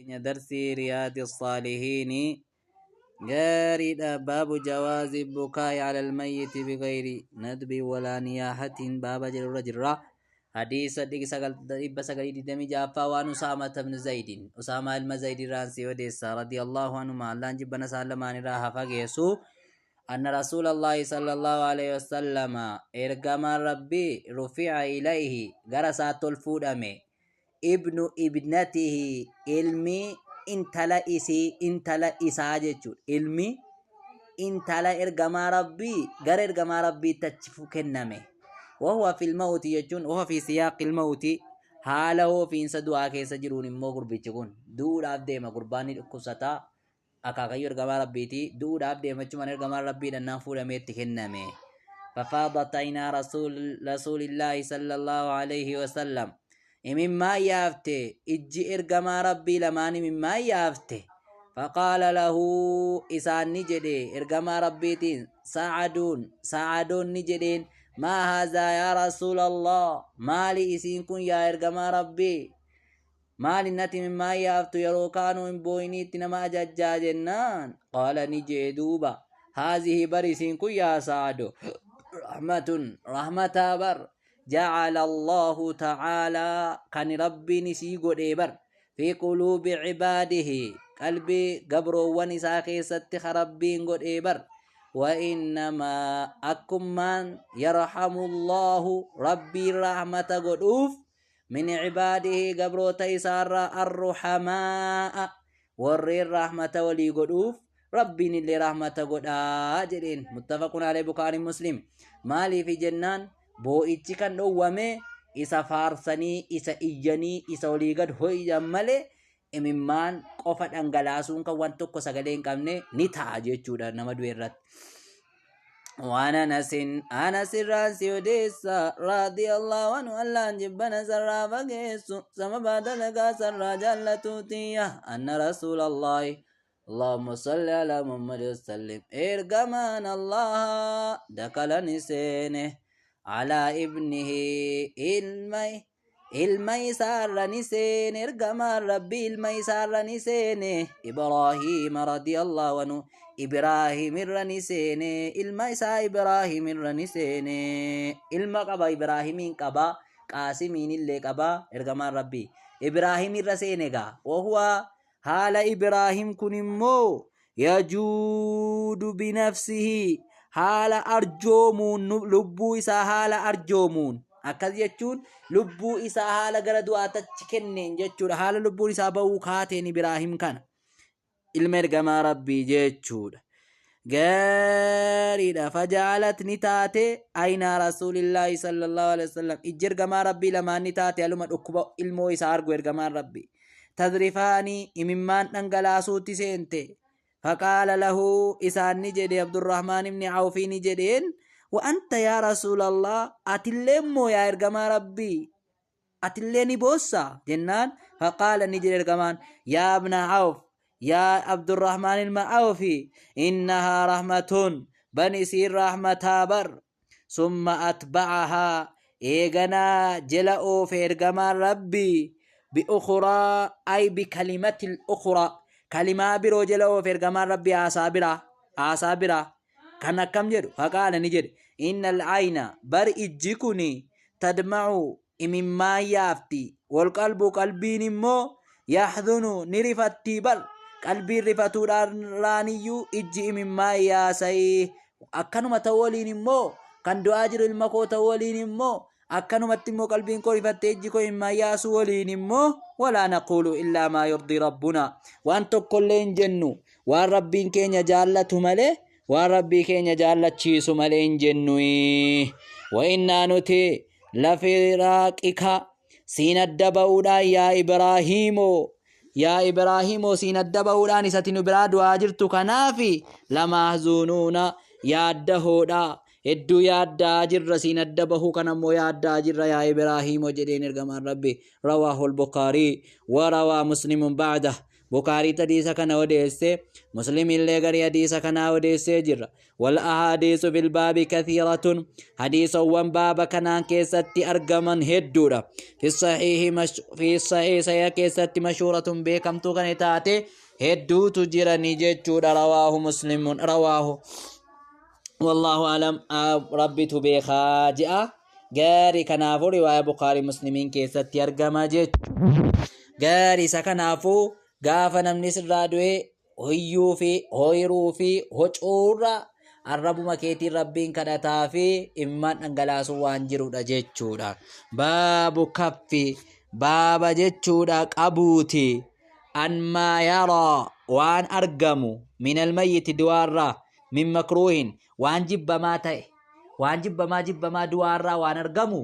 درسي رياض الصالحين جارد باب جواز البكاء على الميت بغير ندب ولا نياحة باب جرر جرة حديث ديك سقل دمي جافا وان أسامة بن زيد أسامة المزيد رانسي وديسا رضي الله عنه ما الله جبنا سالمان راها فقيسو أن رسول الله صلى الله عليه وسلم إرقام ربي رفع إليه غرسات الفودامي ابن ابنته علمي intala isaa jechuudha. Ilmi intala ergamaa rabbii gara ergamaa rabbiitti achi kenname. Wahuwa fil mawti jechuun wahuwa fi siyaaqil mawti haala hoofiinsa du'aa keessa jiruun immoo gurbichi kun du'uudhaaf deema. Gurbaan ni dhukkubsataa akaakayyoo ergamaa rabbiiti du'uudhaaf deemachumaan ergamaa rabbii dhannaan fuudhamee itti kenname. ففاضت عينا رسول الله صلى الله عليه وسلم مما يافته اجي ارغما ربي لماني مما يافته فقال له إسان نجدي ارغما ربي سعدون نجدين ما هذا يا رسول الله مالي إسين كن يا ارغما ربي مالي نتي مما يافته يروكانو ان بويني تنما ججاجنان قال نجدوبا هذه برسين كن يا سعدو رحمة بر جعل الله تعالى كان ربي نسيقو ديبر في قلوب عباده قلبي قبرو ونساكي ستخ ربي نقو ديبر وإنما أكمان يرحم الله ربي رحمة قدوف من عباده قبرو تيسار الرحماء وري الرحمة ولي قدوف ربي نلي رحمة قد آجرين متفق عليه بخاري مسلم مالي في جنان boo'ichi kan dhowwame isa faarsanii isa iyyanii isa olii gad ho'ijan malee imimmaan qofa dhangalaasuun kan waan tokko sagalee hin qabne ni ta'a jechuudha nama du'e irratti. waan Anas raasii odeessa raadiyallahu anhu Allaan jibbana sarraa fageessu sababa dalagaa sarraa jaallatuutiyya anna rasuulallahi اللهم صل على محمد وسلم إرجمان الله دكالني سينه على ابنه ilmai sarrani sene ergama rabbi ilmai sarrani sene Ibrahim radiyallahu anhu Ibrahim irrani sene ilma isa Ibrahim irrani sene ilma qaba Ibrahimin qaba Qasimin illee qaba ergama rabbi Ibrahim irra sene ga wahuwa hala Ibrahim kun immoo yajuudu binafsihi haala arjoomuun lubbuu isaa haala arjoomuun akkas jechuun lubbuu isaa haala gara du'aatachi kenneen jechuudha. Haala lubbuun isaa ba'uu kaateen Ibraahim kana ilma ergamaa rabbii jechuudha. gaariidha. Fajaalat ni taate ayna rasuulillaahi sallallahu alaihi wasallam ijji ergamaa rabbii lamaan ni taate aluma dhukkuba ilmoo isaa argu ergamaan rabbii tadrifaanii imimmaan dhangalaasuutti seente. فقال له إسان نجدي عبد الرحمن بن عوف نجدين وأنت يا رسول الله أتلمو يا إرقما ربي أتلني بوسا جنان. فقال نجدي إرقمان يا ابن عوف يا عبد الرحمن المعوفي إنها رحمة بني سير رحمة بر ثم أتبعها إيغنا جلأو في إرقما ربي بأخرى أي بكلمة الأخرى كلمة برو جلو فرقمان ربي آسابرا كان كم جدو فقال نجد إن العين بر إجيكني تدمعو إمما يافتي والقلب قلبي نمو يحذنو نرفتي بل قلبي رفتو رانيو إجي إمما ياسي أكنو متولي نمو كان دواجر المكو تولي نمو أكنو متمو قلبين كو رفتي إجيكو إمما ياسو ولي نمو ولا نقول إلا ما يرضي ربنا وأنتو كلين جنو والربين كين يجالة ملي والربي كين يجالة تشيسو ملين جنوي وإنا نتي لفراقك سين الدبودا يا إبراهيم سين الدبودا نستين براد واجرتو كنافي لمحزونون يا الدهودا إدو يادا جر سين الدبه كنمو يادا جر يا إبراهيم وجدين إرغمان ربي رواه البخاري وروى مسلم بعده بخاري حديث كان وديسه مسلم اللي غري حديث كان وديسه جرا والأحاديث في الباب كثيرة حديث وان باب كان كيستي أرجمن هدورا في الصحيح سيا كيستي مشهورة بكم تغني تاتي هدو تجرى نجد رواه مسلم رواه والله أعلم ربي تبيخا جاء غاري كنافو رواية بخاري مسلمين كيستي أرجما جد غاري سكنافو غافا نمني سرادوه هيو في هيرو في هجورا arrabuma keetiin rabbiin kadhataa fi immaan dhangalaasuu waan jirudha jechuudha. Baabu kaffi baaba jechuudha qabuuti anmaa yaraa waan argamu minal mayyiti du'aarraa min makruuhin waan jibbamaa ta'e waan jibbamaa du'aarraa waan argamu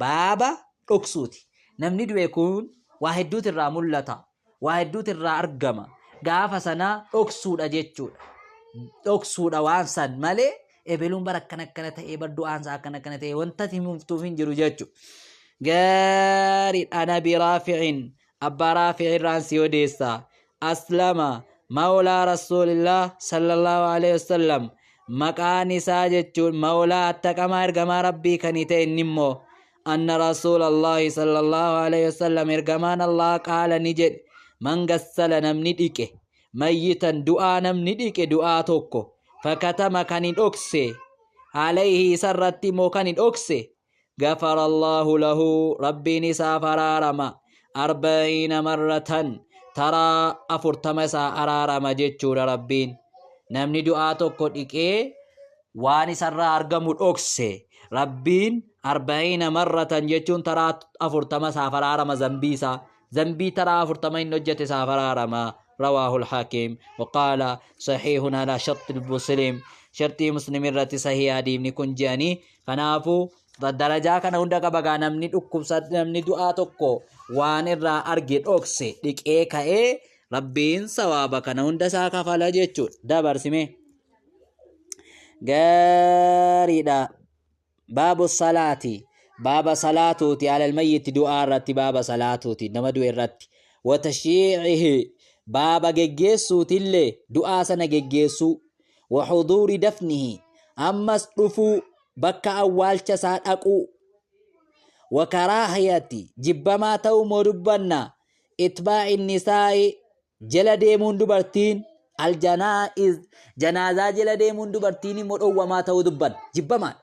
baaba dhoksuuti. Namni du'e kun waa hedduutu irraa mul'ata, waa hedduutu irraa argama. Gaafa sanaa dhoksuudha jechuudha. dhoksuudha waan san malee ebeluun bara akkana ta'ee bar du'aansa akkana ta'ee wanta himuftuuf hin jiru jechuudha. Gaarii ana biraafi'in abbaa raafi'in raansi odeessa aslama mawlaa rasuulillah sallallahu alaihi wasallam maqaan isaa jechuun mawlaa attaqamaa ergamaa rabbii kan ta'e inni immoo anna rasuulallahi sallallahu alaihi wasallam ergamaan allah qaala ni jedhe man gassala namni dhiqe mayyitan du'aa namni dhiqe du'aa tokko fakkatama kan hin dhokse alayhi isarratti immoo kan hin dhokse gafara allahu lahu rabbiin isaaf araarama 40 marratan taraa 40 isaa araarama jechuudha. Rabbiin namni du'aa tokko dhiqee waan isarraa argamu dhokse rabbiin 40 marratan jechuun taraa 40 isaaf araarama. zambii taraa 40 hin hojjete isaaf araarama. رواه الحاكم وقال صحيح على شرط المسلم شرطي مسلم الرتي صحيح ديمني كن جاني فنافو درجا كان هندا بغا نمني دكوبسات نمني دعاء توكو وان الرا ارغي دوكسي ديكي كاي ربين ثواب كان هندا ساكا فلا جيچو دبر سيمي غاريدا باب الصلاه باب صلاتوتي على الميت دعاء رتي باب صلاتوتي نما دو الرتي وتشيعه بابا جيجيسو تلي دعاء سنة جيجيسو وحضور دفنه أمس رفو بكا أول چسات أقو وكراهيتي جبما تو مربنا اتباع النساء جلدي من دبرتين الجنائز جنازة جلدي من دبرتين مرأو وما تو دبن جبما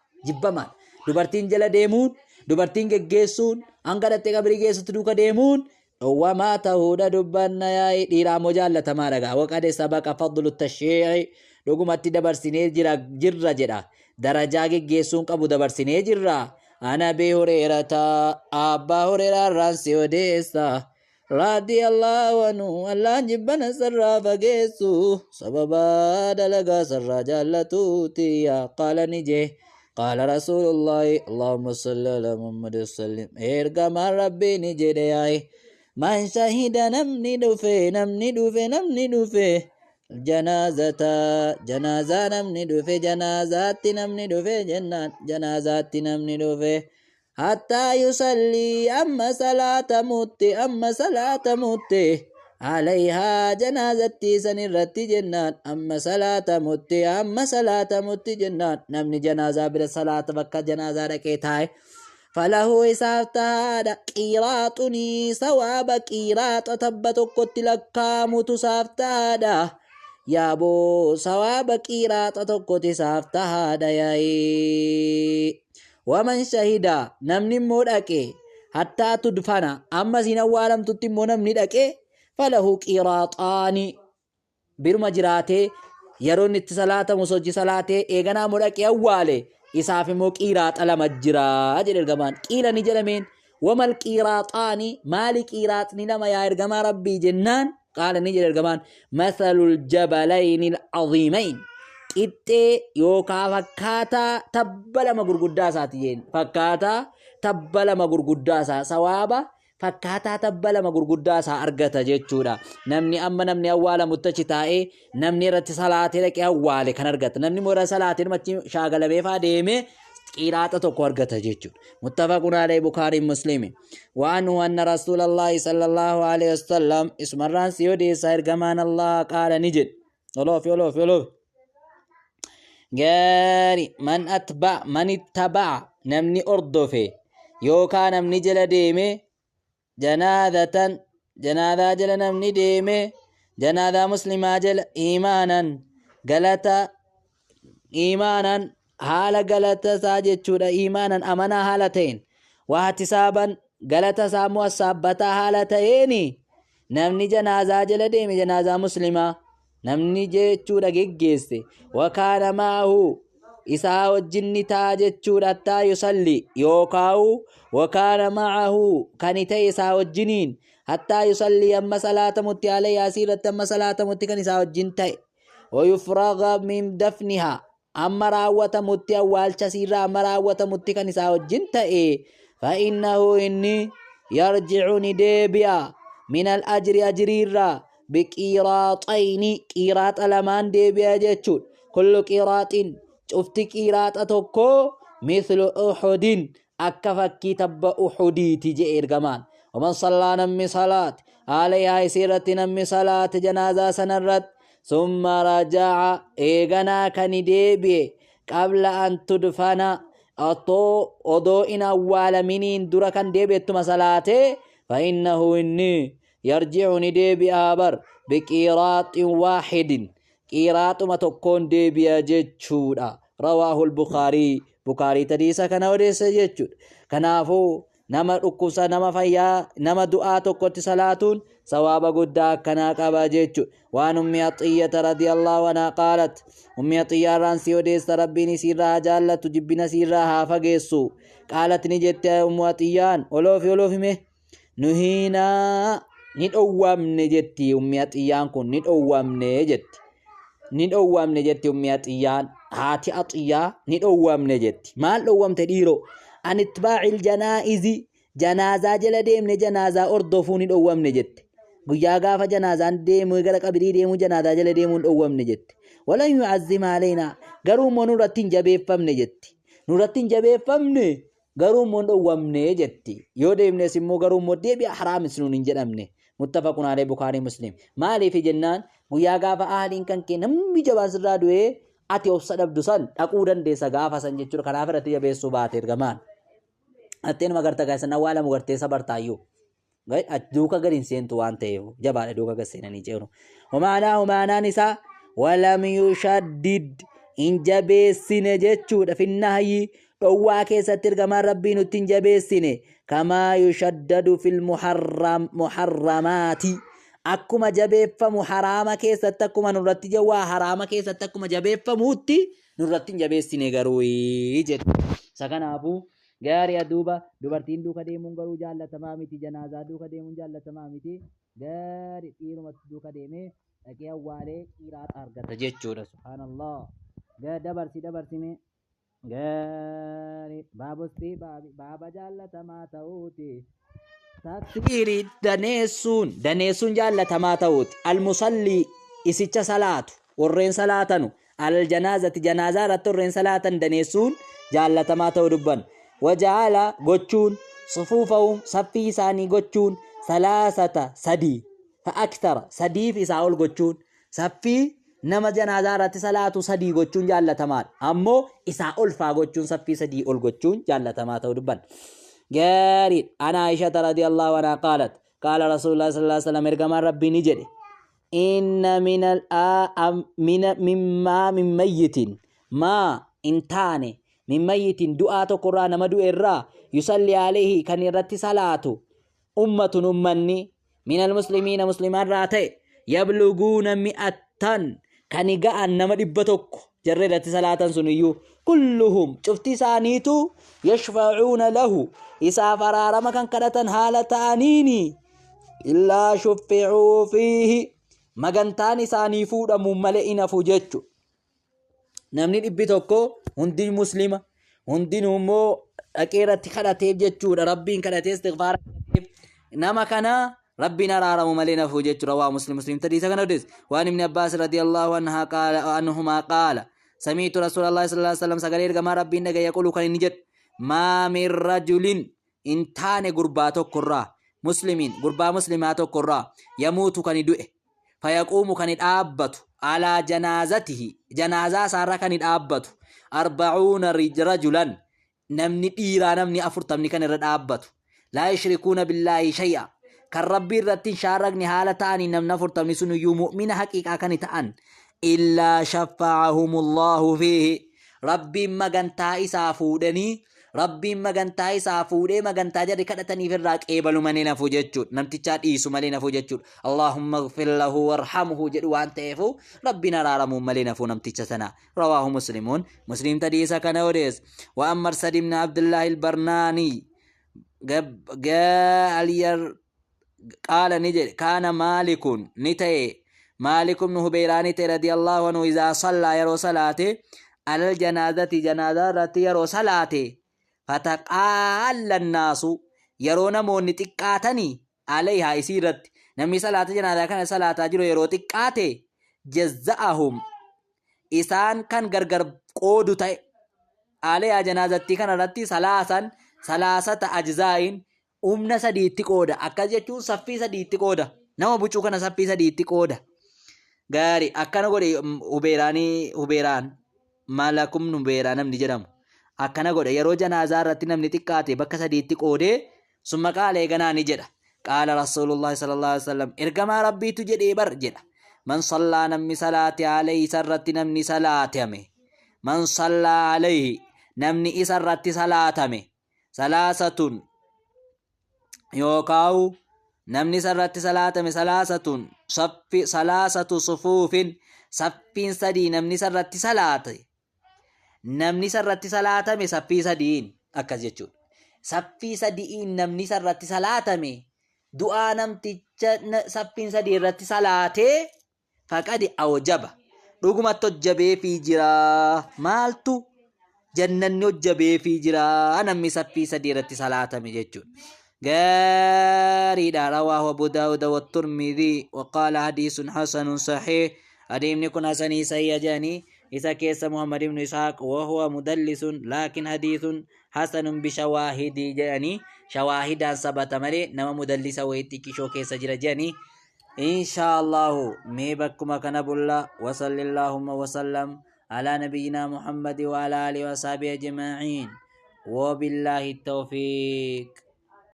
دبرتين جلدي من دبرتين جيجيسون أنقرت قبري جيسو تدوك ديمون وما تهود دبنا يا ديرا مجالة تمارغا وقد سبق فضل التشيع رغم تدبر سنير جرا درجة جيسون قبو دبر سنير جرا أنا بهريرة أبا هريرة رانسي وديسا رضي الله عنه الله جبنا سرا فجيسو سببا دلغا سرا جالتوتي قال نجي قال رسول الله اللهم صل على محمد وسلم إرغم ربي نجي دياي من شهد نمني دوفي جنازة نمني دوفي جنازات نمني دوفي جنازات نمني دوفي حتى يصلي أما صلاة موت عليها جنازتي سنرت جنات أما صلاة موت جنات نمني جنازة بلا صلاة بكا جنازة ركيتاي فله إسافتها قيراطني ثواب قيراط تبتك تلكام تسافتها يا بو ثواب قيراط تك تسافتها ياي ومن شهد نمني مودك حتى تدفن أما سنوالم تتم نمني دك فله قيراطان برمجراته يرون الصلاة مسجي صلاة إيغنا مودك أوالي إساف موكيرات على مجرى أجل الجمان كيلا نجلمين وما الكيراطاني مال كيرات نما يا إرجما ربي جنان قال نجل الجمان مثل الجبلين العظيمين إتى يوكا فكاتا تبلا مغرغداساتين فكاتا تبلا مغرغداسا ثوابا فكاتا تبلا مغرغداسا أرغتا جيتشودا نمني أولا متشتائي نمني رت صلاة لك أولا كان أرغتا نمني مورا صلاة مچي شاغل بيفا ديمي قيرات تقرقت جيجون متفق عليه بخاري مسلم وعنه أن رسول الله صلى الله عليه وسلم اسم الران سيودي سير كمان الله قال نجد ولوف غاري من اتبع نمني أردفه يوكا نمني جل ديمي جنازة جل نمني ديمي جنازة مسلمة جل إيمانا haala galata isaa jechuudha iimaanan amanaa haala ta'een wahtisaaban galata isaa immoo saabbataa haala ta'een namni janaazaa jala deeme janaazaa muslimaa namni jechuudha geggeesse wakaana maahu isaa wajjin ni ta'a jechuudha hattaa yusalli yookaawu wakaana maahu kan ta'e isaa wajjiniin hattaa yusalli amma salaatamutti haala yaasiirratti amma salaatamutti kan isaa wajjin ta'e wayufraga min dafnihaa amma raawwatamutti awwaalcha sirraa amma raawwatamutti kan isaa wajjin ta'e fa'innahu inni yarji'u ni deebi'a min al-ajri ajriirraa biqiraaxayni qiraaxa lamaan deebi'a jechuudha kullu qiraaxin cufti qiraaxa tokko mithlu uhudin akka fakkii tabba uhudiiti jedhe ergamaan waman sallaa namni salaat alayhaa isiirratti namni salaat janaazaa sanarratti ثم رجع إيغنا كان ديبي قبل أن تدفن أدو إن أول منين درا كان ديبي ثم صلاته فإنه إني يرجع نديبي آبر بقيراط واحد قيراط ما تكون ديبي جتشودا رواه البخاري تديسا كان وديس جتشود كنافو nama dhukkusa nama fayyaa nama du'aa tokkotti salaatuun sawaaba guddaa akkanaa qaba jechuudha waan ummi Atiyyata radiyallahu anha qaalat ummi Atiyyarraan si odeessa rabbiin isiirraa jaallatu jibbina isiirraa haa fageessu qaalat ni jette ummu Atiyyaan oloof hime nuhiinaa ni dhowwamne jetti ummi Atiyyaan kun ni dhowwamne jetti ummi Atiyyaan haati Atiyyaa ni dhowwamne jetti maal dhowwamte dhiiroo an itbaa'il janaa'izi janaazaa jala deemne janaazaa ordofuun dhowwamne jette guyyaa gaafa janaazaan deemu gara qabrii deemu janaazaa jala deemuun dhowwamne jette walan yu'azzim alaynaa garuu immoo nurratti hin jabeeffamne jetti nurratti hin jabeeffamne garuu immoo dhowwamne jetti yoo deemnes immoo garuu immoo deebi'a haraamis nuun hin jedhamne muttafaqun alayhi Bukhaarii Muslim maaliif jennaan guyyaa gaafa ahliin kan kee namni jabaan sirraa du'ee ati obsa dhabdu san dhaquu dandeessa gaafa san jechuudha kanaaf irratti jabeessuu baate ergamaan atteen magarta gaasan awwaala mugartee sabartaayyuu duuka gadiin seentu waan ta'eef jabaadha duuka gad seenanii ceenu maanaan isaa walam yushaddid hin jabeessine jechuudha finnahyi dhowwaa keessatti ergamaan rabbii nutti hin jabeessine kamaa yushaddadu fil muharramaati akkuma jabeeffamu haraama keessatti akkuma nurratti jawaa haraama keessatti akkuma jabeeffamuutti nurratti hin jabeessine garuu jedhu sakanaafuu gaarii aduuba dubartiin duuka deemuun garuu jaallatamaa miti janaazaa duuka deemuun jaallatamaa miti gaarii dhiirumatti duuka deemee dhaqee awwaalee qiraaxa argata jechuudha subhaanallah dabarsime gaarii baaba jaallatamaa ta'uuti takbiiri daneessuun jaallatamaa ta'uuti almusallii isicha salaatu warreen salaatanu aljanaazati janaazaa irratti warreen salaatan daneessuun jaallatamaa ta'uu dubban waja'ala gochuun sufuufahum saffii isaanii gochuun salaasata sadii fa'aktara sadiif isaa ol gochuun saffii nama janaazaa irratti salaatu sadii gochuun jaallatamaadha ammoo isaa ol faa gochuun saffii sadii ol gochuun jaallatamaa ta'uu dubban gaarii ana Aisha radiyallahu anha qaalat qaala rasuulullah sallallahu alaihi wasallam ergamaan rabbii ni jedhe inna min mayyitin maa intaane min mayyitin du'aa tokkorraa nama du'e irraa yusalli alayhi kan irratti salaatu ummatun ummanni min almuslimiina muslimaarraa ta'e yabluguuna mi'attan kan ga'an nama 100 jarree irratti salaatan sun iyyuu kulluhum cufti isaaniitu yashfa'uuna lahu isaaf araarama kan kadhatan haala ta'aniini illaa shuffi'uu fiihi magantaan isaanii fuudhamu malee inafu jechu namni 100 hundi muslima hundinuu immoo dhaqee irratti kadhateef jechuudha rabbiin kadhatee istighfaara kadhateef nama kana ربنا رارم ملينا فوجت رواه مسلم تديس كان وديس وان ابن عباس رضي الله عنهما قال سمعت رسول الله صلى الله عليه وسلم سقال إرقما ربي نجا يقول كان نجد ما من رجل انتان قرباتو كرا مسلمين قربا مسلماتو كرا يموت كان دوئه فيقوم كان الآبت على جنازته جنازة سارة كان الآبت 40 رجلا نمني إيرا نمني أفرطمني كان الآبت لا يشركون بالله شيئا كان ربي الرتين شارقني حالة تاني نمنا فرطمني سنو يو مؤمن حقيقة كان تان إلا شفعهم الله فيه ربي مغنتا إسا فودني ربي مغنتا إسا فودي مغنتا جري كدتني في الراك إيبالو منينا فوجتشود نمتشاد إيسو ملينا فوجتشود اللهم اغفر له وارحمه جدو وانت إفو ربنا رارمو ملينا فو نمتشسنا رواه مسلمون مسلم تديسا كان وديس وأمر سد بن عبد الله البرناني قال نجد كان مالك نتي مالك بن هبيراني رضي الله عنه إذا صلى يرو صلاته على الجنازة جنازة رتي يرو صلاته فتقال الناس يرون مون تقاتني عليها يسيرت نمي صلاة جنازة كان صلاة جرو يرو تقاتي جزاهم إسان كان غرغر قودو تاي عليها جنازة كان رتي ثلاثة أجزاء أمنا سديتي قودا أكاجة صفي سديتي قودا نما بوچو كان صفي سديتي قودا غاري أكنا غوري هبيران مالكم نبيران نمني جرام أكنا غوري يرو جنازة رتي نمني تقاتي بكا سديتي قودي ثم قال إيغنا نجد قال رسول الله صلى الله عليه وسلم إرقما ربي تجد إبر جد من صلى نمي صلاة عليه سرت نمني صلاة أمي من صلى عليه نمني إسرت صلاة أمي ثلاثة يوكاو نمني سرت صلاة أمي ثلاثة صفوف صفين سدي نمني سرت صلاة نمني سرت صلاة أمي صفي سدين أكز يجود صفي سدين نمني سرت صلاة أمي دعا نمتي صفين سدي رت صلاة فقد أوجب رغم تجبه في جرا مالتو جنن يجبه في جرا نمي صفي سدي رت صلاة أمي يجود غاري رواه أبو داود والترمذي وقال حديث حسن صحيح أديم نكون حسني سيجاني إذا كيس محمد بن إسحاق وهو مدلس لكن حديث حسن بشواهد جاني شواهد ثبت مري نما مدلس ويتكي شو كيس جاني إن شاء الله ميبكم كان بالله وصلى اللهم وسلم على نبينا محمد وعلى آله وصحبه أجمعين وبالله التوفيق.